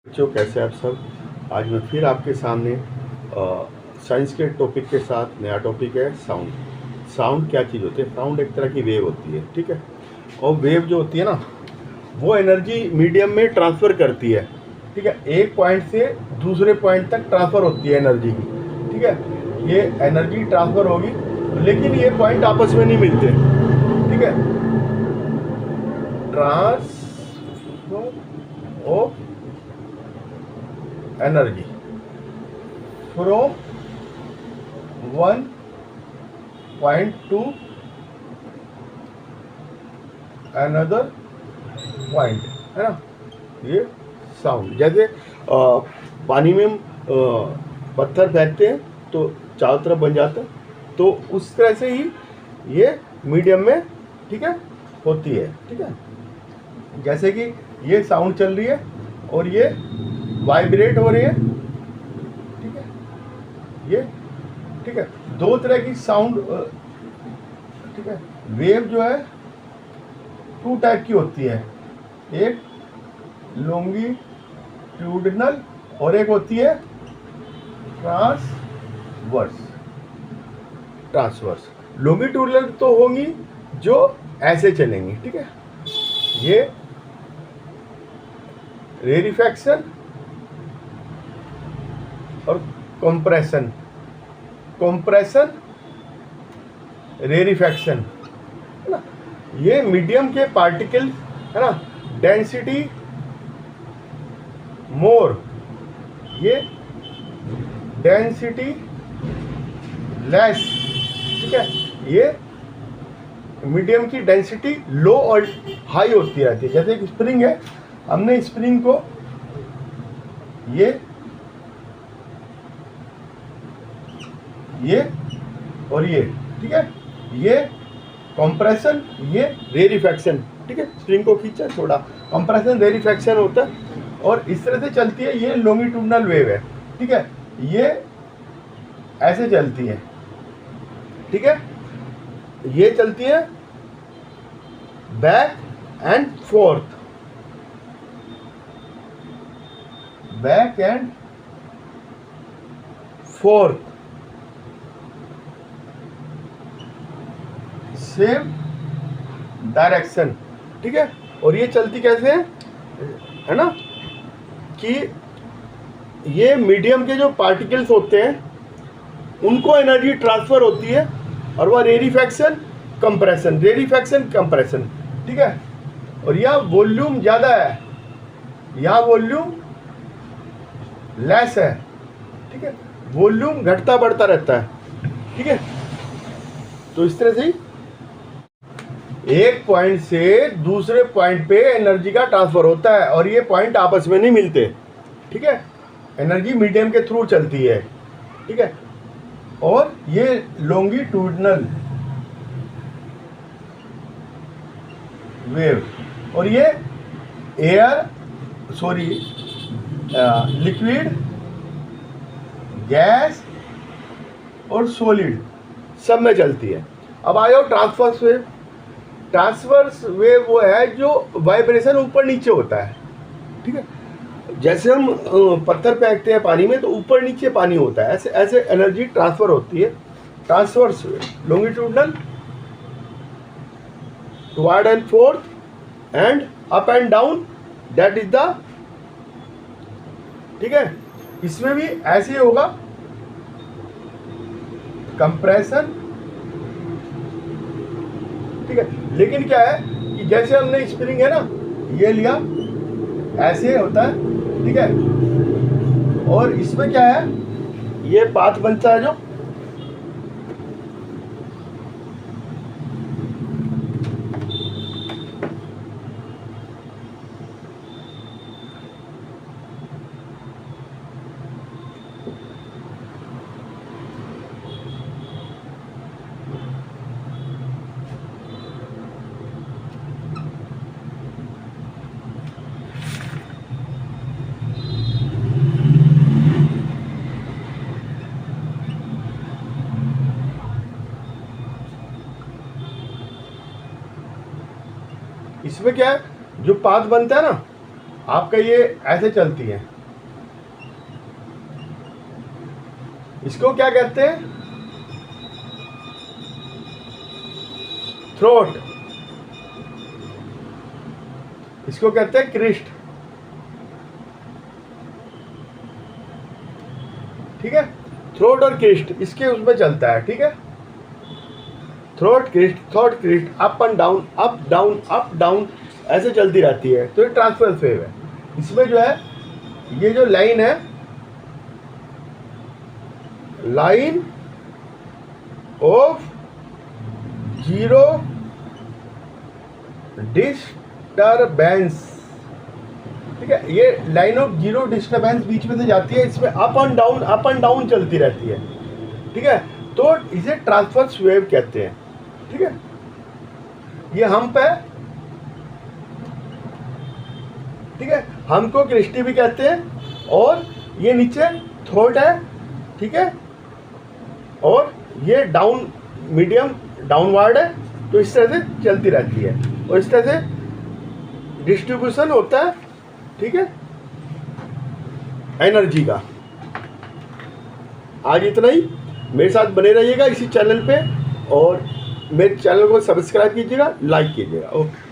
बच्चों, कैसे आप सब। आज मैं फिर आपके सामने साइंस के टॉपिक के साथ नया टॉपिक है साउंड। साउंड क्या चीज़ होती है? साउंड एक तरह की वेव होती है, ठीक है। और वेव जो होती है ना, वो एनर्जी मीडियम में ट्रांसफ़र करती है, ठीक है। एक पॉइंट से दूसरे पॉइंट तक ट्रांसफ़र होती है एनर्जी की, ठीक है। ये एनर्जी ट्रांसफ़र होगी, लेकिन ये पॉइंट आपस में नहीं मिलते, ठीक है। Transfer of energy from one point two another point, है ना। ये साउंड जैसे पानी में पत्थर फेंकते हैं तो चारों तरफ बन जाता है, तो उस तरह से ही ये मीडियम में, ठीक है, होती है, ठीक है। जैसे कि ये साउंड चल रही है और ये वाइब्रेट हो रही है, ठीक है। ये ठीक है, दो तरह की साउंड, ठीक है। वेव जो है टू टाइप की होती है, एक लॉन्गिट्यूडिनल और एक होती है ट्रांसवर्स। लॉन्गिट्यूडिनल तो होंगी जो ऐसे चलेंगी, ठीक है। ये रेरिफैक्शन और कंप्रेशन रेरिफैक्शन, है ना। ये मीडियम के पार्टिकल, है ना, डेंसिटी मोर, ये डेंसिटी लेस, ठीक है। ये मीडियम की डेंसिटी लो और हाई होती रहती है। जैसे एक स्प्रिंग है, हमने स्प्रिंग को ये और ये, ठीक है, ये कंप्रेशन, ये रेरिफैक्शन, ठीक है। स्प्रिंग को खींचा छोड़ा, कंप्रेशन रेरिफैक्शन होता है और इस तरह से चलती है। ये लॉन्गिट्यूडिनल वेव है, ठीक है। ये ऐसे चलती है, ठीक है। ये चलती है back and fourth, back and fourth, same direction, ठीक है। और ये चलती कैसे है ना, कि ये मीडियम के जो पार्टिकल्स होते हैं उनको एनर्जी ट्रांसफर होती है, और वह रेरिफैक्शन कंप्रेशन, ठीक है। और यह वॉल्यूम ज़्यादा है, यह वॉल्यूम लेस है, ठीक है। वॉल्यूम घटता बढ़ता रहता है, ठीक है। तो इस तरह से ही एक पॉइंट से दूसरे पॉइंट पे एनर्जी का ट्रांसफर होता है, और ये पॉइंट आपस में नहीं मिलते, ठीक है। एनर्जी मीडियम के थ्रू चलती है, ठीक है। और ये लॉन्गिट्यूडिनल वेव, और ये लिक्विड, गैस और सॉलिड सब में चलती है। अब आ जाओ ट्रांसवर्स वेव। ट्रांसवर्स वेव वो है जो वाइब्रेशन ऊपर नीचे होता है, ठीक है। जैसे हम पत्थर फेंकते हैं पानी में तो ऊपर नीचे पानी होता है, ऐसे ऐसे एनर्जी ट्रांसफर होती है। Transverse wave, longitudinal, toward and fourth and up and down, that is the, ठीक है। इसमें भी ऐसे ही होगा, कंप्रेशन, ठीक है। लेकिन क्या है कि जैसे हमने स्प्रिंग है ना, ये लिया, ऐसे होता है, ठीक है। और इसमें क्या है, ये पाथ बनता है जो, इसमें क्या है, जो पाथ बनता है ना आपका, ये ऐसे चलती है, इसको क्या कहते हैं? थ्रोट। इसको कहते हैं क्रिस्ट। ठीक है, थ्रोट और क्रिस्ट इसके उसमें चलता है। ठीक है, throat crest, up and down, up down, up down, ऐसे चलती रहती है। तो ये ट्रांसवर्स वेव है। इसमें जो है ये जो लाइन है, लाइन ऑफ जीरो डिस्टरबेंस। ठीक है, ये लाइन ऑफ जीरो डिस्टरबेंस बीच में से जाती है। इसमें अप एंड डाउन चलती रहती है। ठीक है, तो इसे ट्रांसवर्स वेव कहते हैं। ठीक है, ये हम्प है। ठीक है, हम को क्रिस्टी भी कहते हैं। और ये नीचे थ्रोट है। ठीक है, और ये डाउन, मीडियम डाउनवर्ड है। तो इस तरह से चलती रहती है और इस तरह से डिस्ट्रीब्यूशन होता है। ठीक है, एनर्जी का। आज इतना ही। मेरे साथ बने रहिएगा इसी चैनल पे और मेरे चैनल को सब्सक्राइब कीजिएगा, लाइक कीजिएगा। ओके।